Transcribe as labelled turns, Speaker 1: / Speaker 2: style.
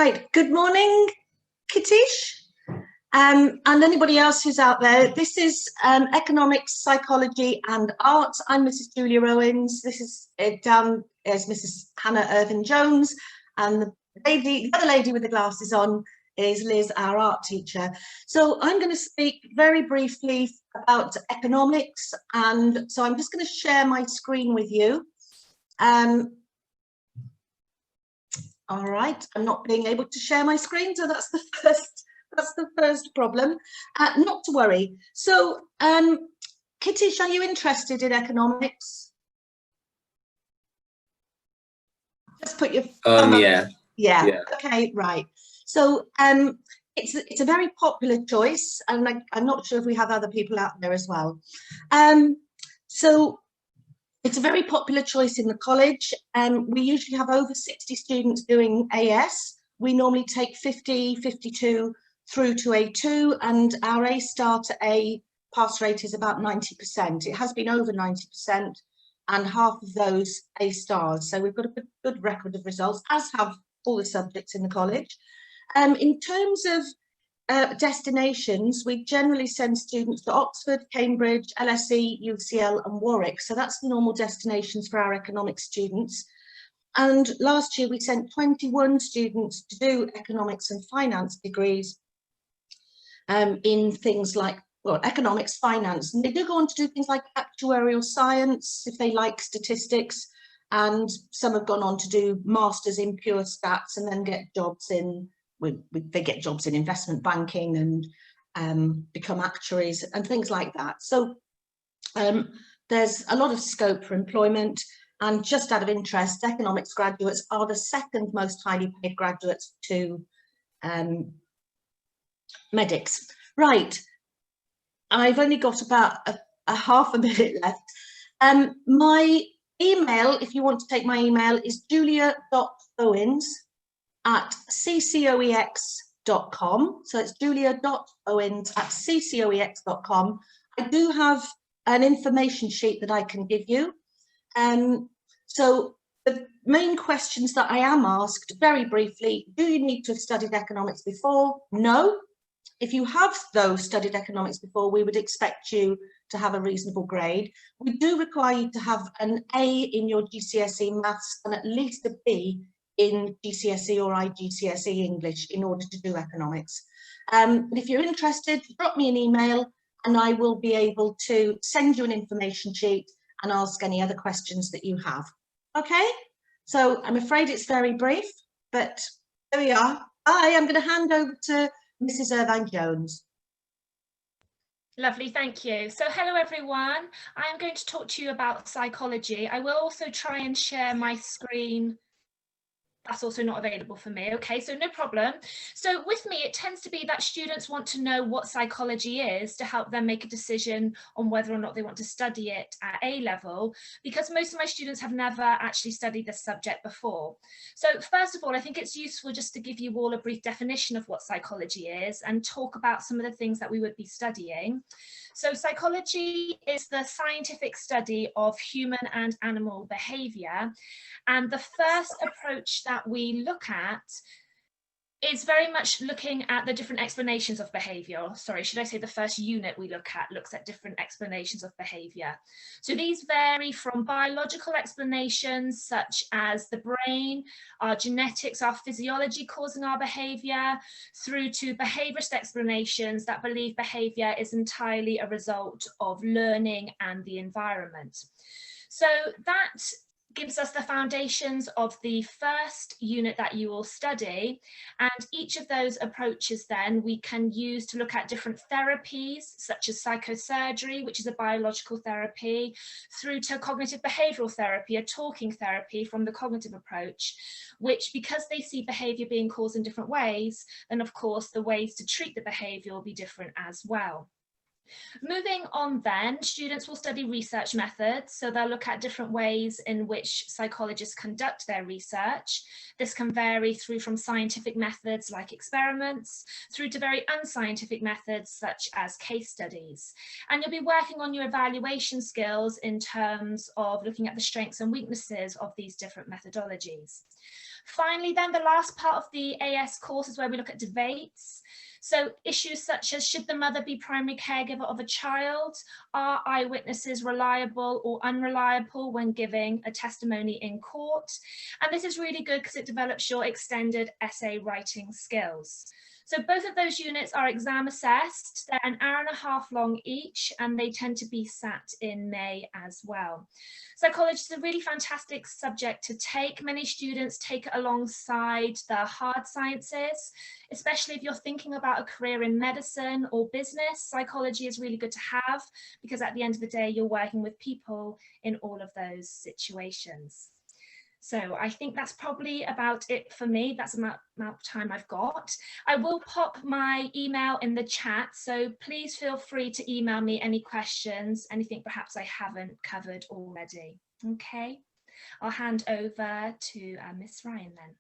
Speaker 1: Right, good morning, Kitish, and anybody else who's out there. This is Economics, Psychology and Art. I'm Mrs. Julia Owens. This is down as Mrs. Hannah Irvin-Jones, and the other lady with the glasses on is Liz, our art teacher. So I'm going to speak very briefly about economics, and so I'm just going to share my screen with you. All right, I'm not being able to share my screen, so that's the first problem. Not to worry. So, Kitish, are you interested in economics? Just put your thumb up. Yeah. Okay, right. So, it's a very popular choice, and I'm not sure if we have other people out there as well. So. It's a very popular choice in the college. We usually have over 60 students doing AS. We normally take 50, 52 through to A2, and our A star to A pass rate is about 90%. It has been over 90%, and half of those A stars. So we've got a good record of results, as have all the subjects in the college. In terms of destinations, we generally send students to Oxford, Cambridge, LSE, UCL and Warwick. So that's the normal destinations for our economics students. And last year we sent 21 students to do economics and finance degrees in things like, well, economics, finance. And they do go on to do things like actuarial science, if they like statistics. And some have gone on to do masters in pure stats and then get jobs in they get jobs in investment banking and become actuaries and things like that. So there's a lot of scope for employment, and just out of interest, economics graduates are the second most highly paid graduates to medics. Right, I've only got about a half a minute left. My email, if you want to take my email, is julia.owens@ccoex.com. So it's julia.owens@ccoex.com. I do have an information sheet that I can give you. So the main questions that I am asked very briefly: do you need to have studied economics before? No. If you have, though, studied economics before, we would expect you to have a reasonable grade. We do require you to have an A in your GCSE maths and at least a B in GCSE or IGCSE English in order to do economics. If you're interested, drop me an email and I will be able to send you an information sheet and ask any other questions that you have. Okay, so I'm afraid it's very brief, but there we are. I'm going to hand over to Mrs. Irvine-Jones.
Speaker 2: Lovely, thank you. So hello everyone. I'm going to talk to you about psychology. I will also try and share my screen. That's also not available for me. Okay, so no problem. So with me, it tends to be that students want to know what psychology is to help them make a decision on whether or not they want to study it at A level, because most of my students have never actually studied this subject before. So first of all, I think it's useful just to give you all a brief definition of what psychology is and talk about some of the things that we would be studying. So psychology is the scientific study of human and animal behaviour, and the first approach that we look at is very much looking at the different explanations of behaviour. Sorry, should I say the first unit we look at looks at different explanations of behaviour. So these vary from biological explanations such as the brain, our genetics, our physiology causing our behaviour, through to behaviourist explanations that believe behaviour is entirely a result of learning and the environment. So that gives us the foundations of the first unit that you will study, and each of those approaches then we can use to look at different therapies such as psychosurgery, which is a biological therapy, through to cognitive behavioural therapy, a talking therapy from the cognitive approach, which, because they see behaviour being caused in different ways, then of course the ways to treat the behaviour will be different as well. Moving on then, students will study research methods, so they'll look at different ways in which psychologists conduct their research. This can vary through from scientific methods like experiments, through to very unscientific methods such as case studies. And you'll be working on your evaluation skills in terms of looking at the strengths and weaknesses of these different methodologies. Finally, then, the last part of the AS course is where we look at debates. So issues such as, should the mother be primary caregiver of a child? Are eyewitnesses reliable or unreliable when giving a testimony in court? And this is really good because it develops your extended essay writing skills. So both of those units are exam assessed. They're an hour and a half long each, and they tend to be sat in May as well. Psychology is a really fantastic subject to take. Many students take it alongside the hard sciences, especially if you're thinking about a career in medicine or business. Psychology is really good to have because at the end of the day, you're working with people in all of those situations. So I think that's probably about it for me. That's the amount of time I've got. I will pop my email in the chat, so please feel free to email me any questions, anything perhaps I haven't covered already. Okay, I'll hand over to Miss Ryan then.